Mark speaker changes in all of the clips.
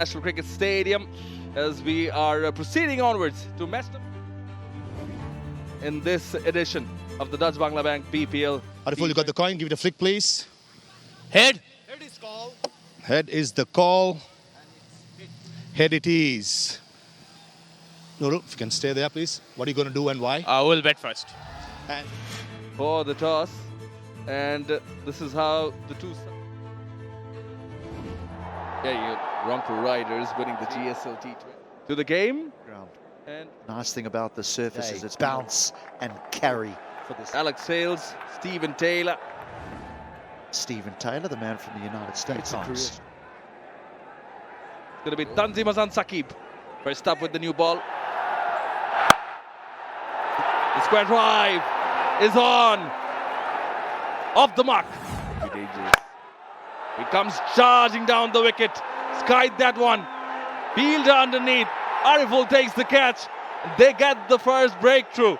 Speaker 1: National Cricket Stadium as we are proceeding onwards to match them in this edition of the Dutch Bangla Bank BPL.
Speaker 2: Rabbitholebd, you got the coin, give it a flick please.
Speaker 3: Head.
Speaker 2: Head is call. Head is the call. Head it is. Nurul, if you can stay there please. What are you going to do and why?
Speaker 3: We'll bet first.
Speaker 2: And
Speaker 1: For the toss, and this is how the two. Yeah, Rangpur Riders winning the GSL T20 to the game.
Speaker 4: Ground.
Speaker 1: And
Speaker 4: Nice thing about the surface is
Speaker 2: Hey,
Speaker 4: it's bounce and carry for this.
Speaker 1: Alex Hales, Stephen Taylor.
Speaker 4: Stephen Taylor, the man from the United States.
Speaker 1: It's going to be Tanzim Hassan Saqib. First up with the new ball. The square drive is on. Off the mark. Dangerous. He comes charging down the wicket. Skied that one. Fielder underneath. Rabbitholebd takes the catch. They get the first breakthrough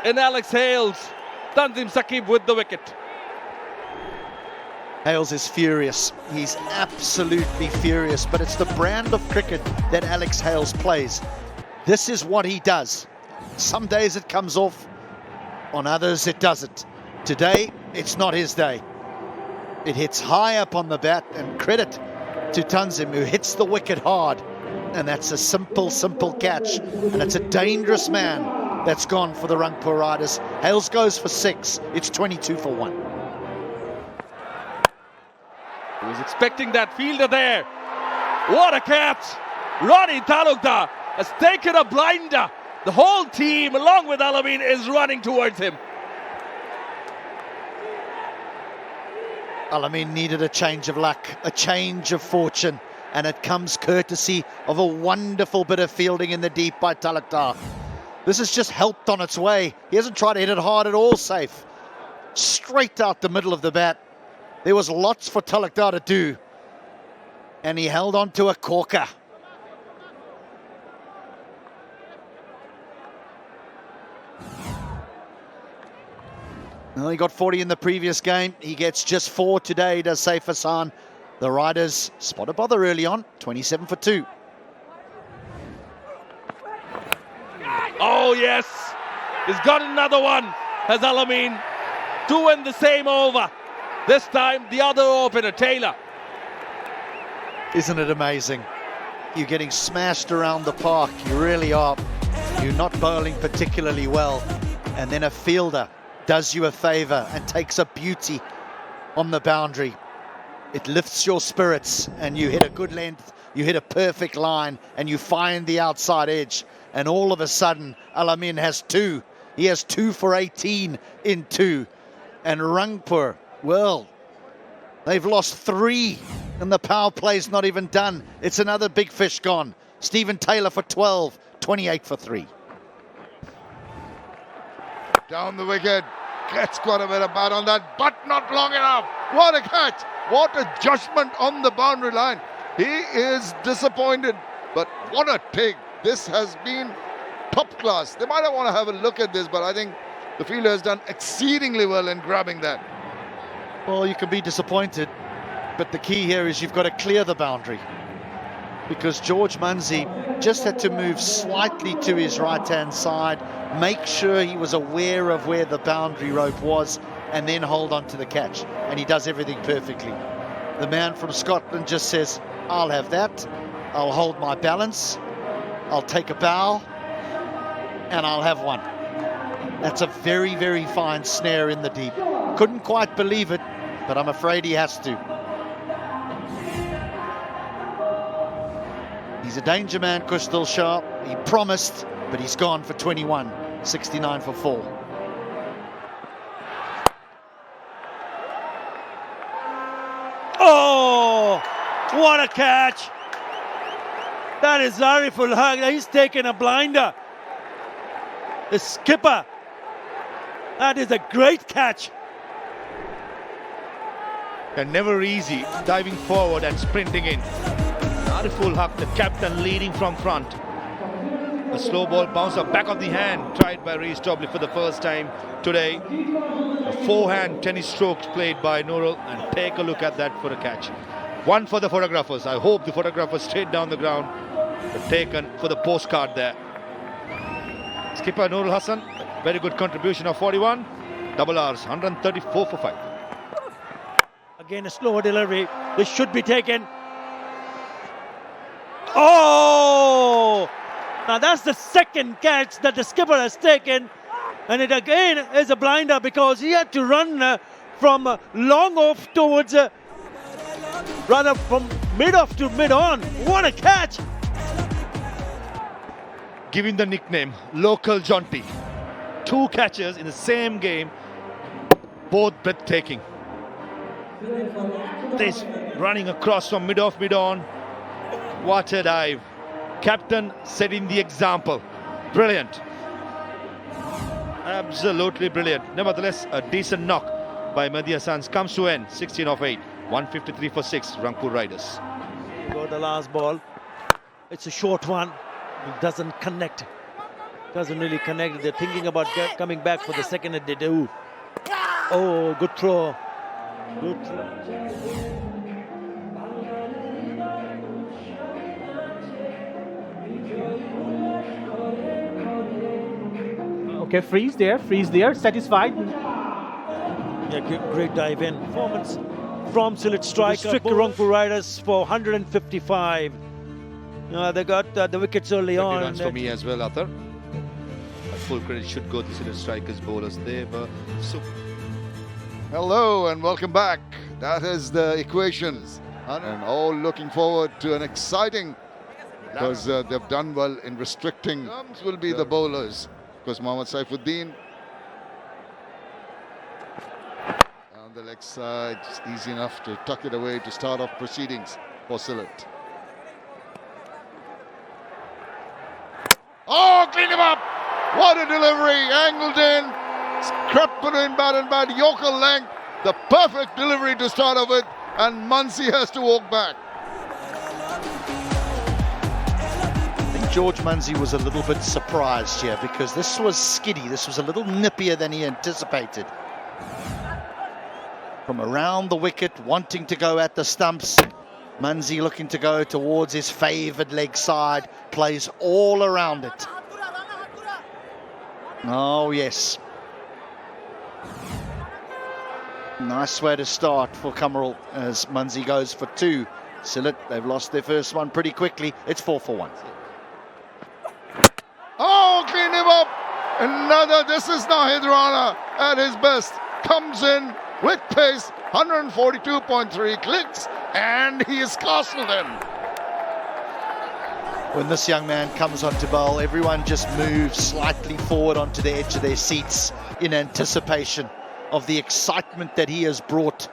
Speaker 1: in Alex Hales. Tanzim Saqib with the wicket.
Speaker 4: Hales is furious. He's absolutely furious, but it's the brand of cricket that Alex Hales plays. This is what he does. Some days it comes off, on others it doesn't. Today, it's not his day. It hits high up on the bat, and credit to Tanzim, who hits the wicket hard. And that's a simple catch. And it's a dangerous man that's gone for the Rangpur Riders. Hales goes for 6. It's 22 for 1.
Speaker 1: He was expecting that fielder there. What a catch! Ronnie Talukdar has taken a blinder. The whole team, along with Alamin, is running towards him.
Speaker 4: Alamin needed a change of luck, a change of fortune, and it comes courtesy of a wonderful bit of fielding in the deep by Talukdar. This has just helped on its way. He hasn't tried to hit it hard at all, safe. Straight out the middle of the bat. There was lots for Talukdar to do, and he held on to a corker. Well, he got 40 in the previous game. He gets just 4 today, does Saif Hassan. The Riders spot a bother early on, 27 for 2.
Speaker 1: Oh yes, he's got another one, has Alamin. 2 in the same over. This time the other opener, Taylor.
Speaker 4: Isn't it amazing? You're getting smashed around the park, you really are. You're not bowling particularly well, and then a fielder does you a favour and takes a beauty on the boundary. It lifts your spirits, and you hit a good length, you hit a perfect line, and you find the outside edge, and all of a sudden Alamin has 2. He has 2 for 18 in 2, and Rangpur, well, they've lost 3, and the power play's not even done. It's another big fish gone. Stephen Taylor for 12, 28 for 3.
Speaker 5: Down the wicket, gets quite a bit of bat on that, but not long enough. What a catch! What a judgment on the boundary line. He is disappointed, but what a take. This has been top class. They might want to have a look at this, but I think the fielder has done exceedingly well in grabbing that.
Speaker 4: Well, you can be disappointed, but the key here is you've got to clear the boundary, because George Munsey just had to move slightly to his right-hand side, make sure he was aware of where the boundary rope was, and then hold on to the catch. And he does everything perfectly. The man from Scotland just says, I'll have that, I'll hold my balance, I'll take a bow, and I'll have one. That's a very fine snare in the deep. Couldn't quite believe it, but I'm afraid he has to. He's a danger man, Crystal Sharp. He promised, but he's gone for 21, 69 for 4.
Speaker 3: Oh, what a catch. That is Rabbitholebd. He's taken a blinder. The skipper. That is a great catch.
Speaker 2: they're never easy, diving forward and sprinting in. Rabbitholebd, the captain, leading from front. A slow ball bouncer back of the hand, tried by Rabbitholebd for the first time today. A forehand tennis strokes played by Nurul, and take a look at that for a catch. One for the photographers. I hope the photographers straight down the ground were taken for the postcard there. Skipper Nurul Hassan, very good contribution of 41. Double R's, 134 for 5.
Speaker 3: Again, a slower delivery. This should be taken. Oh! Now that's the second catch that the skipper has taken. And it again is a blinder because he had to run from long off towards, rather from mid off to mid on. What a catch!
Speaker 2: Giving the nickname Local Jonty. 2 catches in the same game, both breathtaking. This running across from mid off, mid on. What a dive. Captain setting the example. Brilliant. Absolutely brilliant. Nevertheless, a decent knock by Mehdi Hassan comes to end. 16 of 8. 153 for 6. Rangpur Riders.
Speaker 3: Go the last ball. It's a short one. It doesn't connect. Doesn't really connect. They're thinking about coming back for the second and they do. Oh, good throw. Good throw.
Speaker 6: Okay, freeze there, satisfied.
Speaker 3: Yeah, great dive in. Performance from Sylhet Strikers. Strict Rangpur Riders for 155. They got the wickets early on.
Speaker 2: Runs for me as well, Athar. Full credit should go to Sylhet Strikers bowlers. They were super.
Speaker 5: Hello and welcome back. That is the equations. And all looking forward to an exciting, because they've done well in restricting. Will be the bowlers. Because Mohammad Saifuddin on the leg side, it's easy enough to tuck it away to start off proceedings for Sylhet. Oh, clean him up! What a delivery, angled in, crept between bat and bat, Yorker length, the perfect delivery to start off with, and Muncy has to walk back.
Speaker 4: George Muncy was a little bit surprised here because this was skiddy. This was a little nippier than he anticipated. From around the wicket, wanting to go at the stumps. Muncy looking to go towards his favoured leg side. Plays all around it. Oh, yes. Nice way to start for Kamarul as Muncy goes for 2. Sylhet, they've lost their first one pretty quickly. It's 4 for 1.
Speaker 5: Oh, clean him up. Another, this is Nahid Rana at his best. Comes in with pace, 142.3 clicks, and he is castled him.
Speaker 4: When this young man comes onto bowl, everyone just moves slightly forward onto the edge of their seats in anticipation of the excitement that he has brought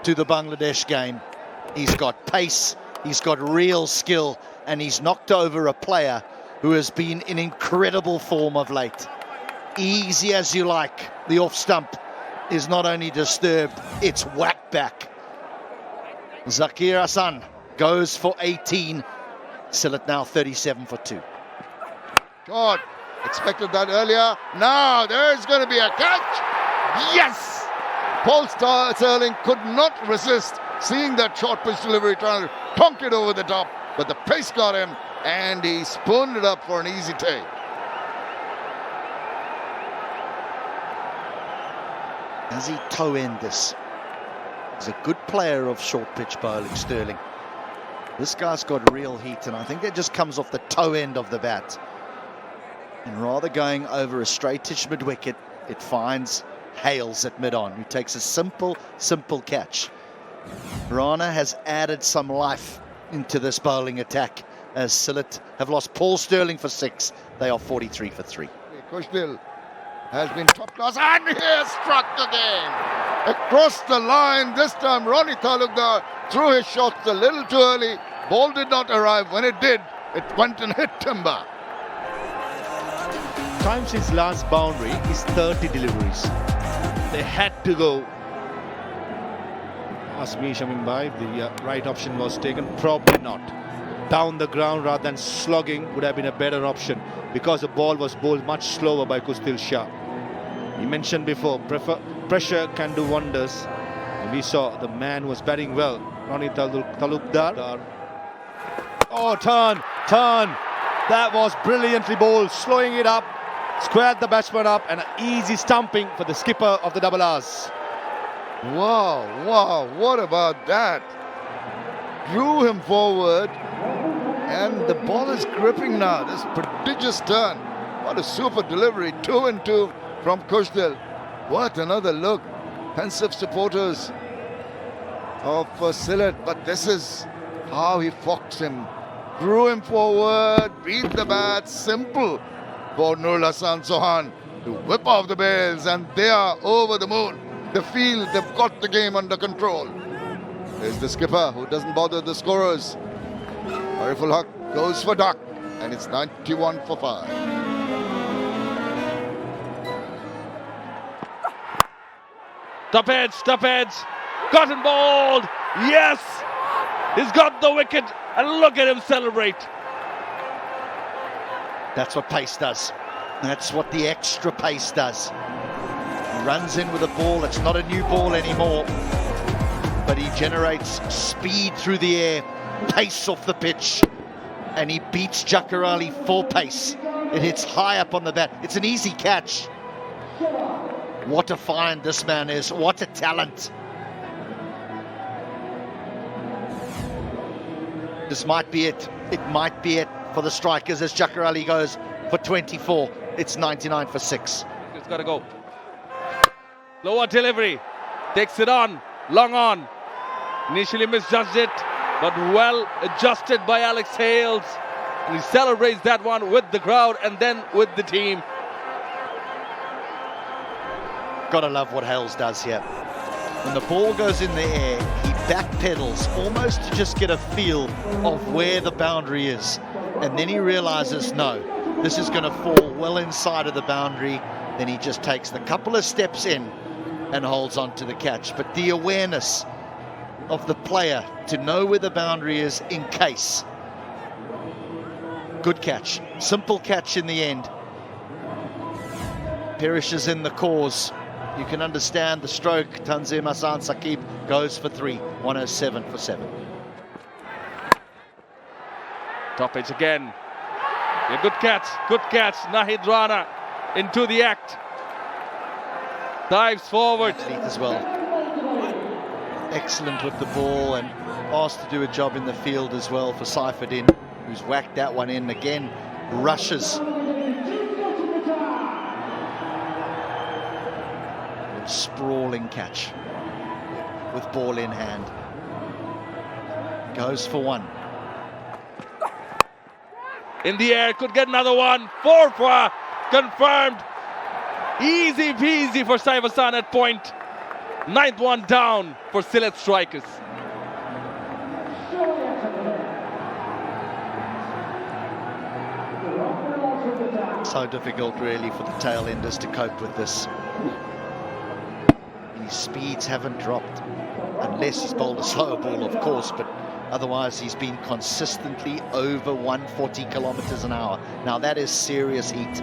Speaker 4: to the Bangladesh game. He's got pace, he's got real skill, and he's knocked over a player who has been in incredible form of late. Easy as you like, the off stump is not only disturbed, it's whacked back. Zakir Hassan goes for 18. Sylhet now 37 for 2.
Speaker 5: God, expected that earlier. Now there's going to be a catch. Yes! Paul Sterling could not resist seeing that short pitch delivery, trying to tonk it over the top, but the pace got him and he spooned it up for an easy take.
Speaker 4: Does he toe end this? He's a good player of short pitch bowling, Sterling. This guy's got real heat, and I think that just comes off the toe end of the bat. And rather going over a straightish mid-wicket, it finds Hales at mid-on, who takes a simple catch. Rana has added some life into this bowling attack as Sylhet have lost Paul Sterling for 6. They are 43 for 3.
Speaker 5: Kushdil has been top class and he has struck again. Across the line, this time Ronnie Talukdar threw his shots a little too early. Ball did not arrive. When it did, it went and hit timber.
Speaker 2: Time since last boundary is 30 deliveries. They had to go. Ask me, Shamim Bhai, the right option was taken. Probably not. Down the ground rather than slugging would have been a better option because the ball was bowled much slower by Kustil Shah. He mentioned before, pressure can do wonders. And we saw the man was batting well. Talukdar. Oh, turn. That was brilliantly bowled, slowing it up, squared the batsman up, and an easy stumping for the skipper of the double R's.
Speaker 5: Wow, what about that? Drew him forward, and the ball is gripping now. This prodigious turn. What a super delivery. 2 and 2 from Kushdil. What another look. Pensive supporters of Sylhet, but this is how he foxed him. Drew him forward, beat the bat. Simple for Nurul Hasan Sohan to whip off the bails, and they are over the moon. They feel they've got the game under control. There's the skipper who doesn't bother the scorers. Ariful Haq goes for duck, and it's 91 for 5.
Speaker 1: Top edge. Got him bowled. Yes! He's got the wicket, and look at him celebrate.
Speaker 4: That's what pace does. That's what the extra pace does. He runs in with a ball. It's not a new ball anymore, but he generates speed through the air, pace off the pitch, and he beats Jakarali for pace. It hits high up on the bat. It's an easy catch. What a find this man is. What a talent. This might be it. It might be it for the Strikers as Jakarali goes for 24. It's 99 for 6.
Speaker 1: It's got to go. Lower delivery. Takes it on. Long on. Initially misjudged it, but well adjusted by Alex Hales. And he celebrates that one with the crowd and then with the team.
Speaker 4: Gotta love what Hales does here. When the ball goes in the air, he backpedals almost to just get a feel of where the boundary is. And then he realizes, no, this is going to fall well inside of the boundary. Then he just takes the couple of steps in and holds on to the catch. But the awareness of the player to know where the boundary is in case. Good catch. Simple catch in the end. Perishes in the cause. You can understand the stroke. Tanzim Hassan Saqib goes for 3. 107 for 7.
Speaker 1: Top edge again. Yeah, good catch. Nahid Rana into the act. Dives forward.
Speaker 4: Athlete as well. Excellent with the ball and asked to do a job in the field as well for Saifuddin, who's whacked that one in again. Rushes. Sprawling catch with ball in hand. Goes for 1.
Speaker 1: In the air, could get another one. 4 for confirmed. Easy peasy for Saif Hassan at point. 9th one down for Sylhet Strikers.
Speaker 4: So difficult really for the tail enders to cope with this. His speeds haven't dropped, unless he's bowled a slower ball, of course, but otherwise he's been consistently over 140 kilometers an hour. Now that is serious heat.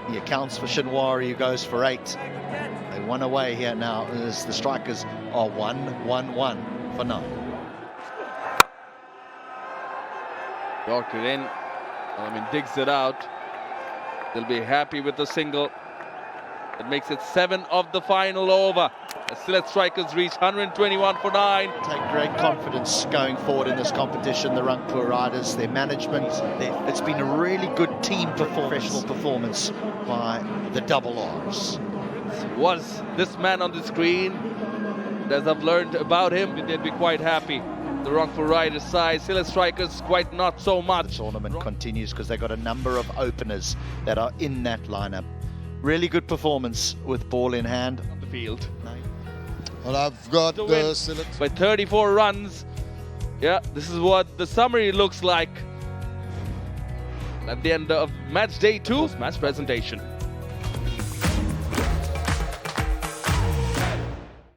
Speaker 4: He accounts for Shinwari, who goes for 8. They 1 away here now as the Strikers are 1-1-1 for 9.
Speaker 1: Yorker in. Digs it out. They'll be happy with the single. It makes it 7 of the final over. The Sylhet Strikers reach 121 for 9.
Speaker 4: Take great confidence going forward in this competition, the Rangpur Riders, their management. It's been a really good team professional performance by the double R's.
Speaker 1: Was this man on the screen? As I've learned about him, they'd be quite happy. The Rangpur Riders side, Sylhet Strikers quite not so much.
Speaker 4: The tournament continues because they've got a number of openers that are in that lineup. Really good performance with ball in hand.
Speaker 1: On the field.
Speaker 5: Well, I've got the Sylhet
Speaker 1: by 34 runs. Yeah, this is what the summary looks like at the end of match day 2. Match presentation.